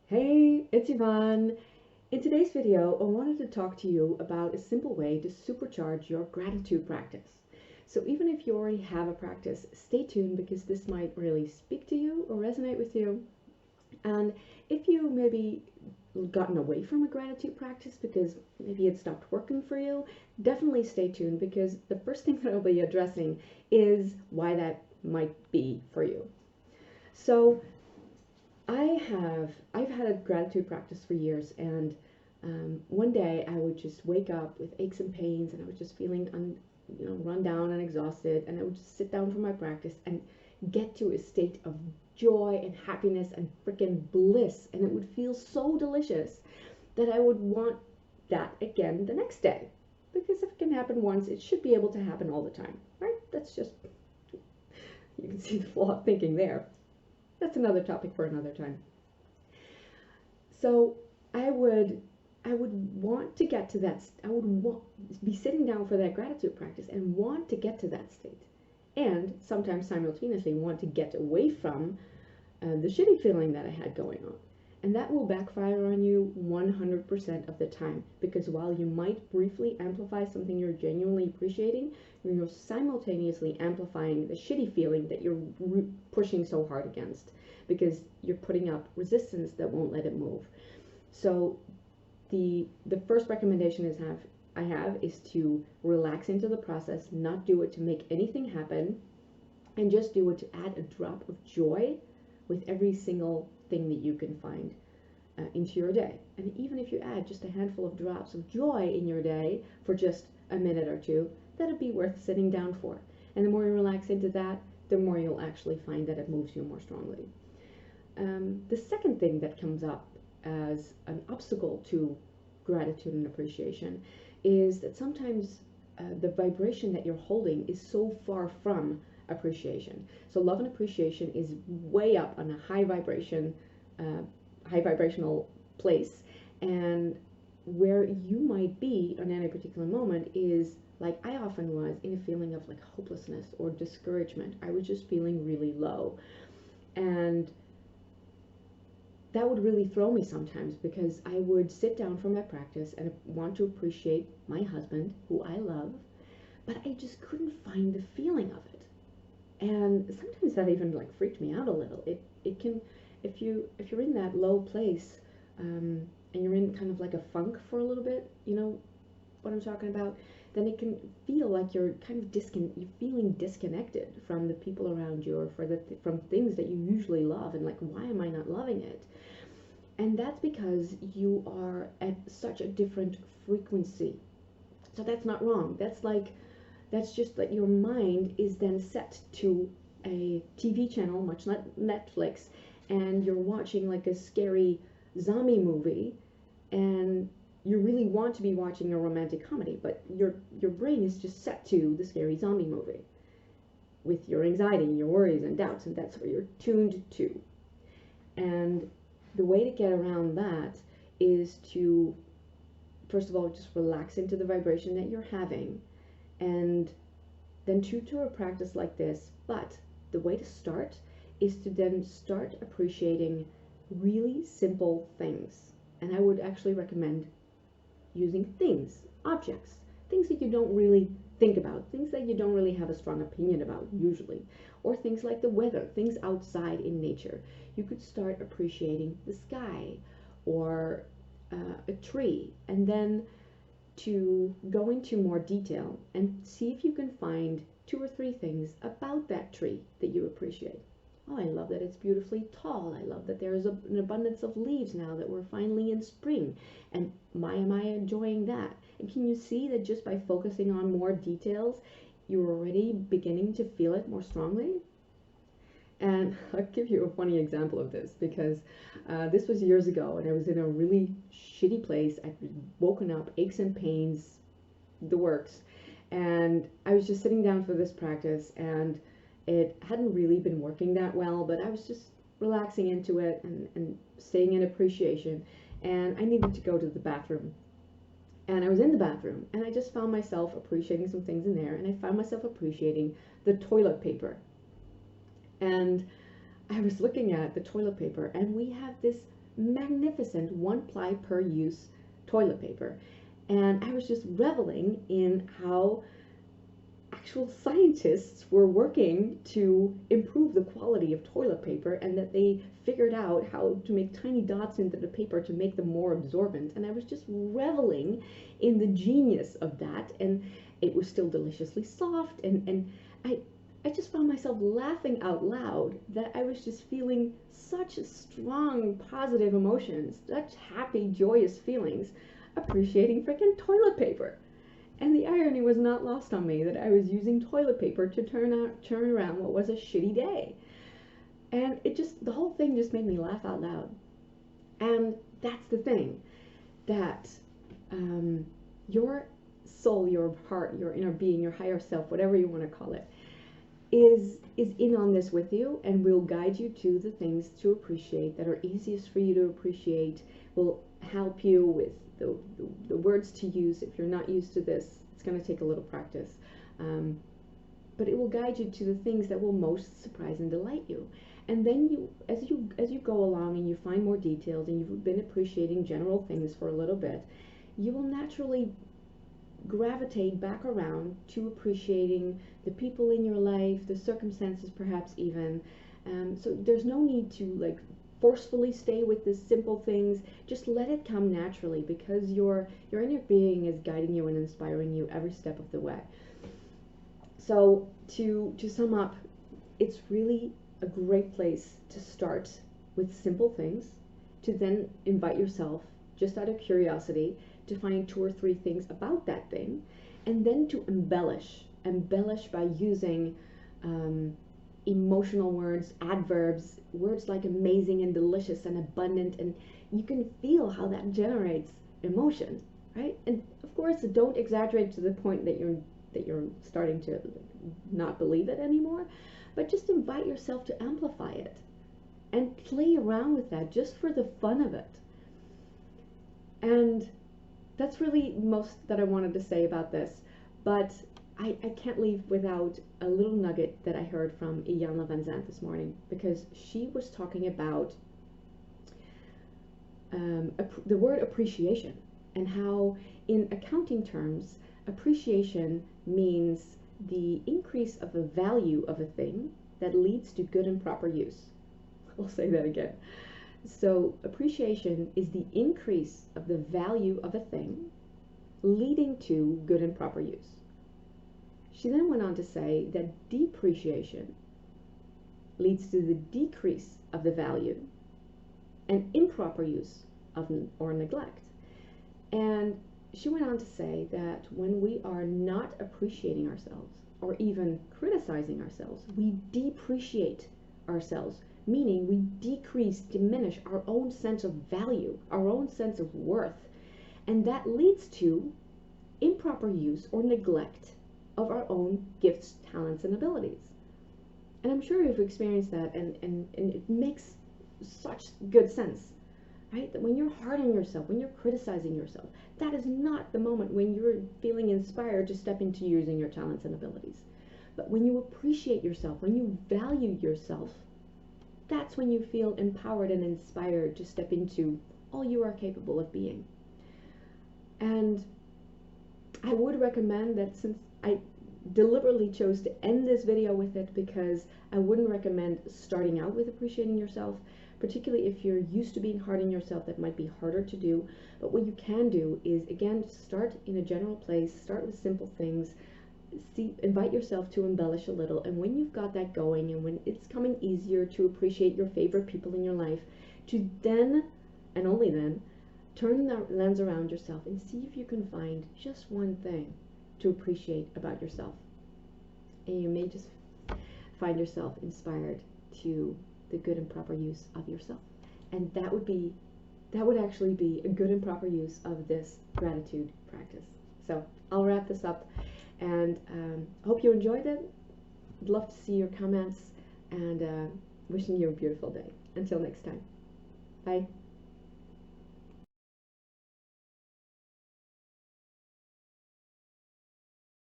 Hey, it's Yvonne. In today's video, I wanted to talk to you about a simple way to supercharge your gratitude practice. So even if you already have a practice, stay tuned because this might really speak to you or resonate with you. And if you maybe gotten away from a gratitude practice because maybe it stopped working for you, definitely stay tuned because the first thing that I'll be addressing is why that might be for you. So I've had a gratitude practice for years, and one day I would just wake up with aches and pains, and I was just feeling run down and exhausted, and I would just sit down for my practice and get to a state of joy and happiness and freaking bliss, and it would feel so delicious that I would want that again the next day. Because if it can happen once, it should be able to happen all the time, right? That's just, you can see the flawed thinking there. That's another topic for another time. So I would want to get to that. I would be sitting down for that gratitude practice and want to get to that state, and sometimes simultaneously want to get away from the shitty feeling that I had going on. And that will backfire on you 100% of the time, because while you might briefly amplify something you're genuinely appreciating, you're simultaneously amplifying the shitty feeling that you're pushing so hard against, because you're putting up resistance that won't let it move. So the first recommendation I have is to relax into the process, not do it to make anything happen, and just do it to add a drop of joy with every single thing that you can find into your day. And even if you add just a handful of drops of joy in your day for just a minute or two, that'd be worth sitting down for. And the more you relax into that, the more you'll actually find that it moves you more strongly. The second thing that comes up as an obstacle to gratitude and appreciation is that sometimes the vibration that you're holding is so far from appreciation. So love and appreciation is way up on a high vibrational place, and where you might be on any particular moment is like I often was, in a feeling of like hopelessness or discouragement. I was just feeling really low, and that would really throw me sometimes, because I would sit down for my practice and want to appreciate my husband, who I love, but I just couldn't find the feeling of it. And sometimes that even like freaked me out a little. It can, if you're in that low place, and you're in kind of like a funk for a little bit, you know what I'm talking about, then it can feel like you're kind of you're feeling disconnected from the people around you, or from things that you usually love, and like, why am I not loving it? And that's because you are at such a different frequency. So that's not wrong. That's just that your mind is then set to a TV channel, much like Netflix, and you're watching like a scary zombie movie, and you really want to be watching a romantic comedy, but your brain is just set to the scary zombie movie with your anxiety and your worries and doubts, and that's where you're tuned to. And the way to get around that is to, first of all, just relax into the vibration that you're having, and then to a practice like this. But the way to start is to then start appreciating really simple things. And I would actually recommend using things, objects, things that you don't really think about, things that you don't really have a strong opinion about usually, or things like the weather, things outside in nature. You could start appreciating the sky, or a tree, and then to go into more detail and see if you can find 2 or 3 things about that tree that you appreciate. Oh, I love that it's beautifully tall. I love that there is an abundance of leaves now that we're finally in spring. And my, am I enjoying that? And can you see that just by focusing on more details, you're already beginning to feel it more strongly? And I'll give you a funny example of this, because this was years ago, and I was in a really shitty place. I'd woken up, aches and pains, the works. And I was just sitting down for this practice, and it hadn't really been working that well, but I was just relaxing into it and staying in appreciation. And I needed to go to the bathroom. And I was in the bathroom, and I just found myself appreciating some things in there, and I found myself appreciating the toilet paper. And I was looking at the toilet paper, and we have this magnificent one ply per use toilet paper. And I was just reveling in how actual scientists were working to improve the quality of toilet paper, and that they figured out how to make tiny dots into the paper to make them more absorbent. And I was just reveling in the genius of that. And it was still deliciously soft. And I just found myself laughing out loud, that I was just feeling such strong positive emotions, such happy, joyous feelings, appreciating freaking toilet paper. And the irony was not lost on me, that I was using toilet paper to turn around what was a shitty day. And the whole thing just made me laugh out loud. And that's the thing, that your soul, your heart, your inner being, your higher self, whatever you want to call it, is in on this with you, and will guide you to the things to appreciate that are easiest for you to appreciate, will help you with the words to use. If you're not used to this, it's going to take a little practice, but it will guide you to the things that will most surprise and delight you. And then as you go along and you find more details, and you've been appreciating general things for a little bit, you will naturally gravitate back around to appreciating the people in your life, the circumstances perhaps even. So there's no need to like forcefully stay with the simple things. Just let it come naturally, because your inner being is guiding you and inspiring you every step of the way. So to sum up, it's really a great place to start with simple things, to then invite yourself, just out of curiosity, to find 2 or 3 things about that thing, and then to embellish by using emotional words, adverbs, words like amazing and delicious and abundant, and you can feel how that generates emotion, right? And of course, don't exaggerate to the point that you're starting to not believe it anymore, but just invite yourself to amplify it and play around with that just for the fun of it. And that's really most that I wanted to say about this, but I can't leave without a little nugget that I heard from Iyanla Van Zandt this morning, because she was talking about the word appreciation, and how in accounting terms, appreciation means the increase of the value of a thing that leads to good and proper use. I'll say that again. So appreciation is the increase of the value of a thing leading to good and proper use. She then went on to say that depreciation leads to the decrease of the value and improper use of or neglect. And she went on to say that when we are not appreciating ourselves or even criticizing ourselves, we depreciate ourselves, meaning we decrease, diminish our own sense of value, our own sense of worth, and that leads to improper use or neglect of our own gifts, talents, and abilities. And I'm sure you've experienced that, and it makes such good sense, right? That when you're hard on yourself, when you're criticizing yourself, that is not the moment when you're feeling inspired to step into using your talents and abilities. But when you appreciate yourself, when you value yourself, that's when you feel empowered and inspired to step into all you are capable of being. And I would recommend that, since I deliberately chose to end this video with it, because I wouldn't recommend starting out with appreciating yourself, particularly if you're used to being hard on yourself. That might be harder to do. But what you can do is, again, start in a general place, start with simple things, invite yourself to embellish a little, and when you've got that going, and when it's coming easier to appreciate your favorite people in your life, to then, and only then, turn the lens around yourself and see if you can find just one thing to appreciate about yourself. And you may just find yourself inspired to the good and proper use of yourself. And that would actually be a good and proper use of this gratitude practice. So I'll wrap this up, and hope you enjoyed it. I'd love to see your comments, and wishing you a beautiful day. Until next time. Bye.